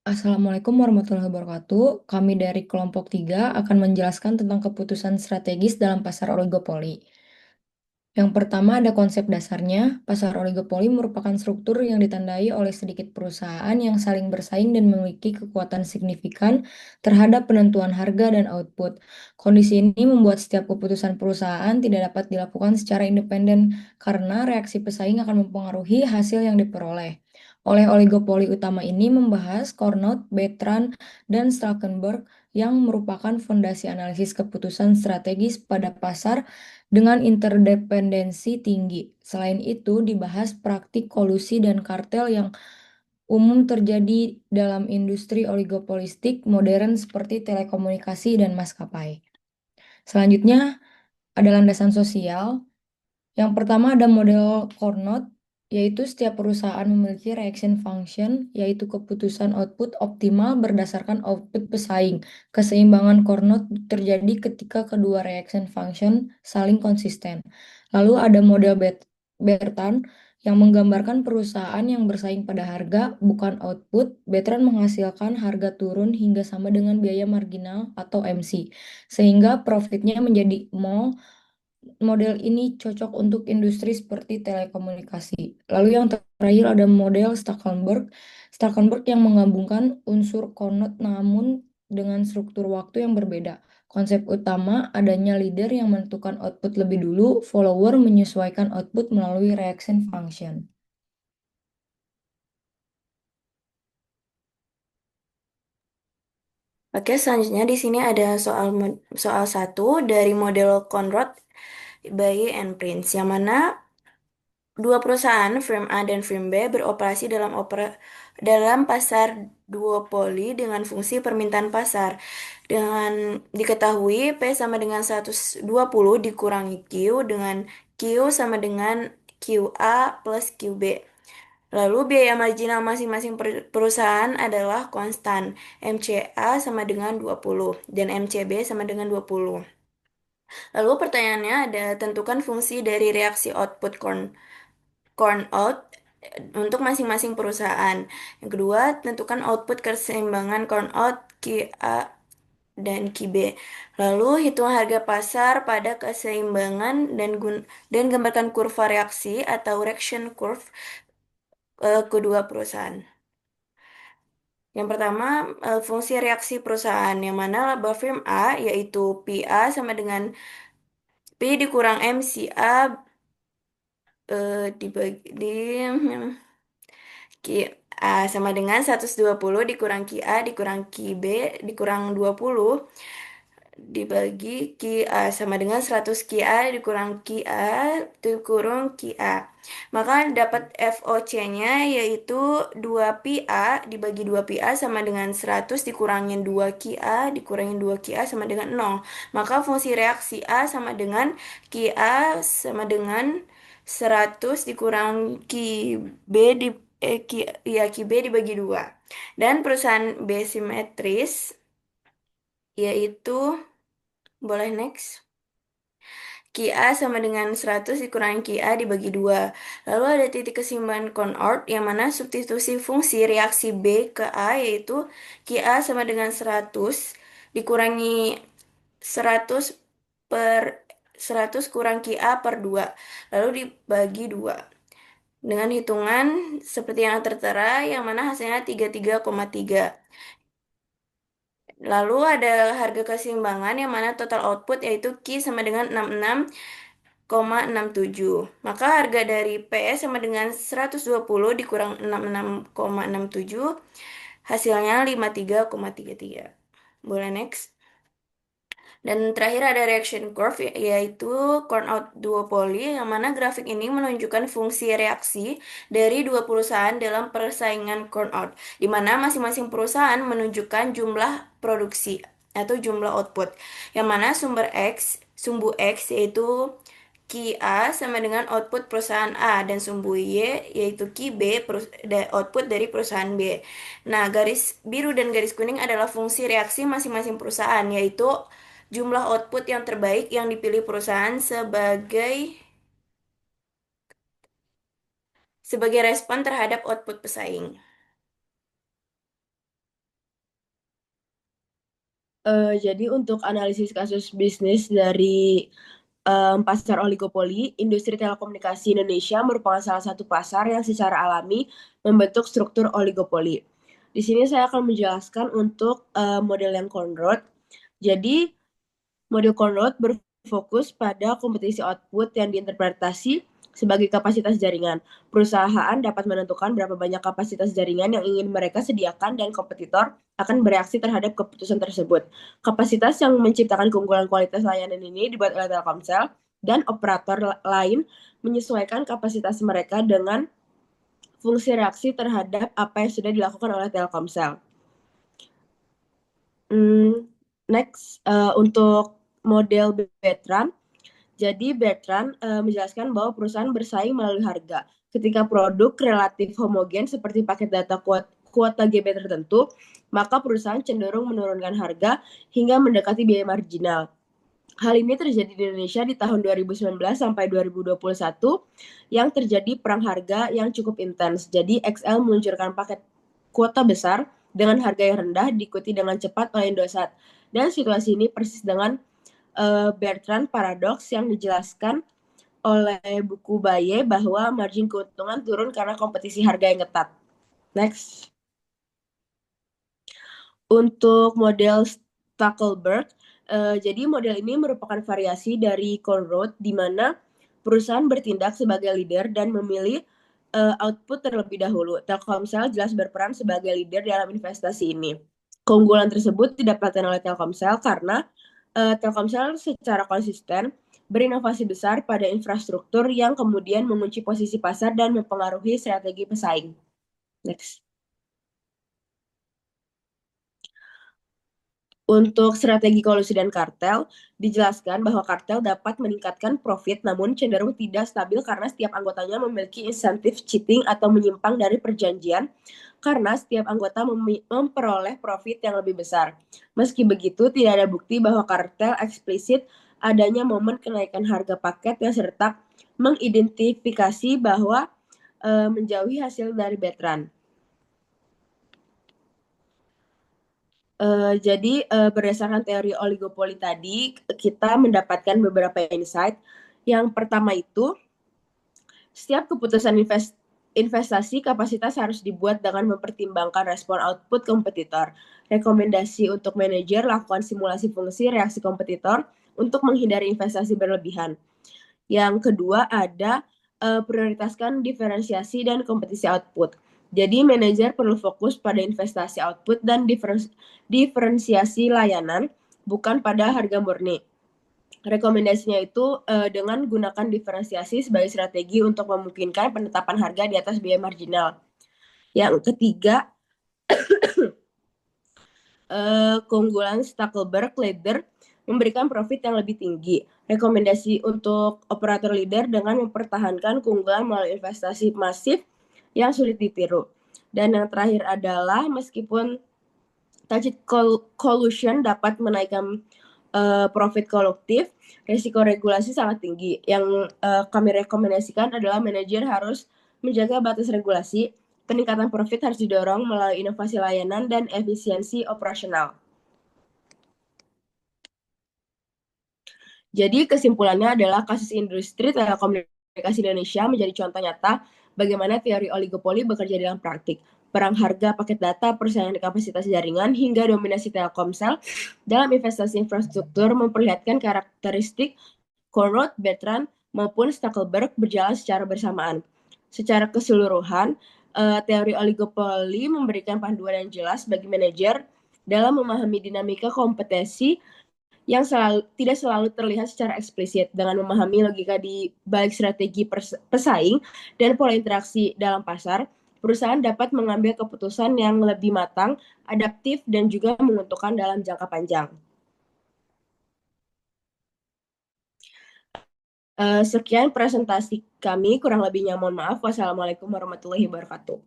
Assalamualaikum warahmatullahi wabarakatuh. Kami dari kelompok 3 akan menjelaskan tentang keputusan strategis dalam pasar oligopoli. Yang pertama ada konsep dasarnya. Pasar oligopoli merupakan struktur yang ditandai oleh sedikit perusahaan yang saling bersaing dan memiliki kekuatan signifikan terhadap penentuan harga dan output. Kondisi ini membuat setiap keputusan perusahaan tidak dapat dilakukan secara independen karena reaksi pesaing akan mempengaruhi hasil yang diperoleh. Oleh oligopoli utama ini membahas Cournot, Bertrand, dan Strakenberg yang merupakan fondasi analisis keputusan strategis pada pasar dengan interdependensi tinggi. Selain itu, dibahas praktik kolusi dan kartel yang umum terjadi dalam industri oligopolistik modern seperti telekomunikasi dan maskapai. Selanjutnya, ada landasan sosial. Yang pertama ada model Carnot, yaitu setiap perusahaan memiliki reaction function, yaitu keputusan output optimal berdasarkan output pesaing. Keseimbangan Carnot terjadi ketika kedua reaction function saling konsisten. Lalu ada model Bertrand yang menggambarkan perusahaan yang bersaing pada harga, bukan output. Bertrand menghasilkan harga turun hingga sama dengan biaya marginal atau MC, sehingga profitnya menjadi mol. Model ini cocok untuk industri seperti telekomunikasi. Lalu yang terakhir ada model Stackelberg. Stackelberg yang menggabungkan unsur konot namun dengan struktur waktu yang berbeda. Konsep utama adanya leader yang menentukan output lebih dulu, follower menyesuaikan output melalui reaction function. Oke, selanjutnya di sini ada soal satu dari model Conrad by and Prince, yang mana dua perusahaan, firm A dan firm B, beroperasi dalam pasar duopoli dengan fungsi permintaan pasar. Dengan diketahui P sama dengan 120 dikurangi Q dengan Q sama dengan QA plus QB. Lalu biaya marginal masing-masing perusahaan adalah konstan. MCA sama dengan 20 dan MCB sama dengan 20. Lalu pertanyaannya ada tentukan fungsi dari reaksi output corn out untuk masing-masing perusahaan. Yang kedua, tentukan output keseimbangan corn out QA dan QB. Lalu hitung harga pasar pada keseimbangan dan gambarkan kurva reaksi atau reaction curve kedua perusahaan. Yang pertama, fungsi reaksi perusahaan, yang mana laba firm A yaitu PA sama dengan P dikurang MCA dibagi QA sama dengan 120 dikurang QA dikurang QB dikurang 20 dibagi QA sama dengan 100 QA dikurang QA dikurang QA. Maka dapat FOC-nya yaitu 2PA dibagi 2PA sama dengan 100 dikurangin 2 QA dikurangin 2 QA sama dengan 0. Maka fungsi reaksi A sama dengan QA sama dengan 100 dikurang QB QB dibagi 2. Dan perusahaan B simetris yaitu boleh next. Ki A sama dengan 100 dikurangi Ki A dibagi 2. Lalu ada titik keseimbangan Conord yang mana substitusi fungsi reaksi B ke A yaitu Ki A sama dengan 100 dikurangi 100 per 100 kurang Ki A per 2. Lalu dibagi 2. Dengan hitungan seperti yang tertera yang mana hasilnya 33,3. Lalu ada harga keseimbangan yang mana total output yaitu Q sama dengan 66,67. Maka harga dari PS sama dengan 120 dikurang 66,67 hasilnya 53,33. Boleh next. Dan terakhir ada reaction curve yaitu Cournot duopoly yang mana grafik ini menunjukkan fungsi reaksi dari dua perusahaan dalam persaingan Cournot di mana masing-masing perusahaan menunjukkan jumlah produksi atau jumlah output yang mana sumbu X yaitu Ki A sama dengan output perusahaan A dan sumbu Y yaitu Ki B output dari perusahaan B. Nah, garis biru dan garis kuning adalah fungsi reaksi masing-masing perusahaan yaitu jumlah output yang terbaik yang dipilih perusahaan sebagai respon terhadap output pesaing. Jadi untuk analisis kasus bisnis dari pasar oligopoli, industri telekomunikasi Indonesia merupakan salah satu pasar yang secara alami membentuk struktur oligopoli. Di sini saya akan menjelaskan untuk model yang Conrod. Jadi model Conrod berfokus pada kompetisi output yang diinterpretasi sebagai kapasitas jaringan. Perusahaan dapat menentukan berapa banyak kapasitas jaringan yang ingin mereka sediakan dan kompetitor akan bereaksi terhadap keputusan tersebut. Kapasitas yang menciptakan keunggulan kualitas layanan ini dibuat oleh Telkomsel dan operator lain menyesuaikan kapasitas mereka dengan fungsi reaksi terhadap apa yang sudah dilakukan oleh Telkomsel. Next, untuk model Bertrand. Jadi Bertrand menjelaskan bahwa perusahaan bersaing melalui harga. Ketika produk relatif homogen seperti paket data kuota GB tertentu, maka perusahaan cenderung menurunkan harga hingga mendekati biaya marginal. Hal ini terjadi di Indonesia di tahun 2019 sampai 2021 yang terjadi perang harga yang cukup intens. Jadi XL meluncurkan paket kuota besar dengan harga yang rendah diikuti dengan cepat oleh Indosat. Dan situasi ini persis dengan Bertrand Paradox yang dijelaskan oleh buku Baye bahwa margin keuntungan turun karena kompetisi harga yang ketat. Next. Untuk model Stackelberg, jadi model ini merupakan variasi dari Conrod di mana perusahaan bertindak sebagai leader dan memilih output terlebih dahulu. Telkomsel jelas berperan sebagai leader dalam investasi ini. Keunggulan tersebut didapatkan oleh Telkomsel karena Telkomsel secara konsisten berinovasi besar pada infrastruktur yang kemudian mengunci posisi pasar dan mempengaruhi strategi pesaing. Next. Untuk strategi kolusi dan kartel, dijelaskan bahwa kartel dapat meningkatkan profit namun cenderung tidak stabil karena setiap anggotanya memiliki insentif cheating atau menyimpang dari perjanjian karena setiap anggota memperoleh profit yang lebih besar. Meski begitu, tidak ada bukti bahwa kartel eksplisit adanya momen kenaikan harga paket yang serta mengidentifikasi bahwa menjauhi hasil dari Bertrand. Jadi berdasarkan teori oligopoli tadi, kita mendapatkan beberapa insight. Yang pertama itu, setiap keputusan investasi kapasitas harus dibuat dengan mempertimbangkan respon output kompetitor. Rekomendasi untuk manajer lakukan simulasi fungsi reaksi kompetitor untuk menghindari investasi berlebihan. Yang kedua ada prioritaskan diferensiasi dan kompetisi output. Jadi manajer perlu fokus pada investasi output dan diferensiasi layanan, bukan pada harga murni. Rekomendasinya itu dengan gunakan diferensiasi sebagai strategi untuk memungkinkan penetapan harga di atas biaya marginal. Yang ketiga, keunggulan Stackelberg leader memberikan profit yang lebih tinggi. Rekomendasi untuk operator leader dengan mempertahankan keunggulan melalui investasi masif yang sulit ditiru. Dan yang terakhir adalah meskipun tacit collusion dapat menaikkan profit kolektif, risiko regulasi sangat tinggi. Yang kami rekomendasikan adalah manajer harus menjaga batas regulasi, peningkatan profit harus didorong melalui inovasi layanan dan efisiensi operasional. Jadi kesimpulannya adalah kasus industri telekomunikasi Indonesia menjadi contoh nyata bagaimana teori oligopoli bekerja dalam praktik. Perang harga paket data, persaingan kapasitas jaringan, hingga dominasi Telkomsel dalam investasi infrastruktur memperlihatkan karakteristik Conrad, Bertrand, maupun Stackelberg berjalan secara bersamaan. Secara keseluruhan, teori oligopoli memberikan panduan yang jelas bagi manajer dalam memahami dinamika kompetisi yang tidak selalu terlihat secara eksplisit. Dengan memahami logika di balik strategi pesaing dan pola interaksi dalam pasar, perusahaan dapat mengambil keputusan yang lebih matang, adaptif, dan juga menguntungkan dalam jangka panjang. Sekian presentasi kami, kurang lebihnya mohon maaf. Wassalamualaikum warahmatullahi wabarakatuh.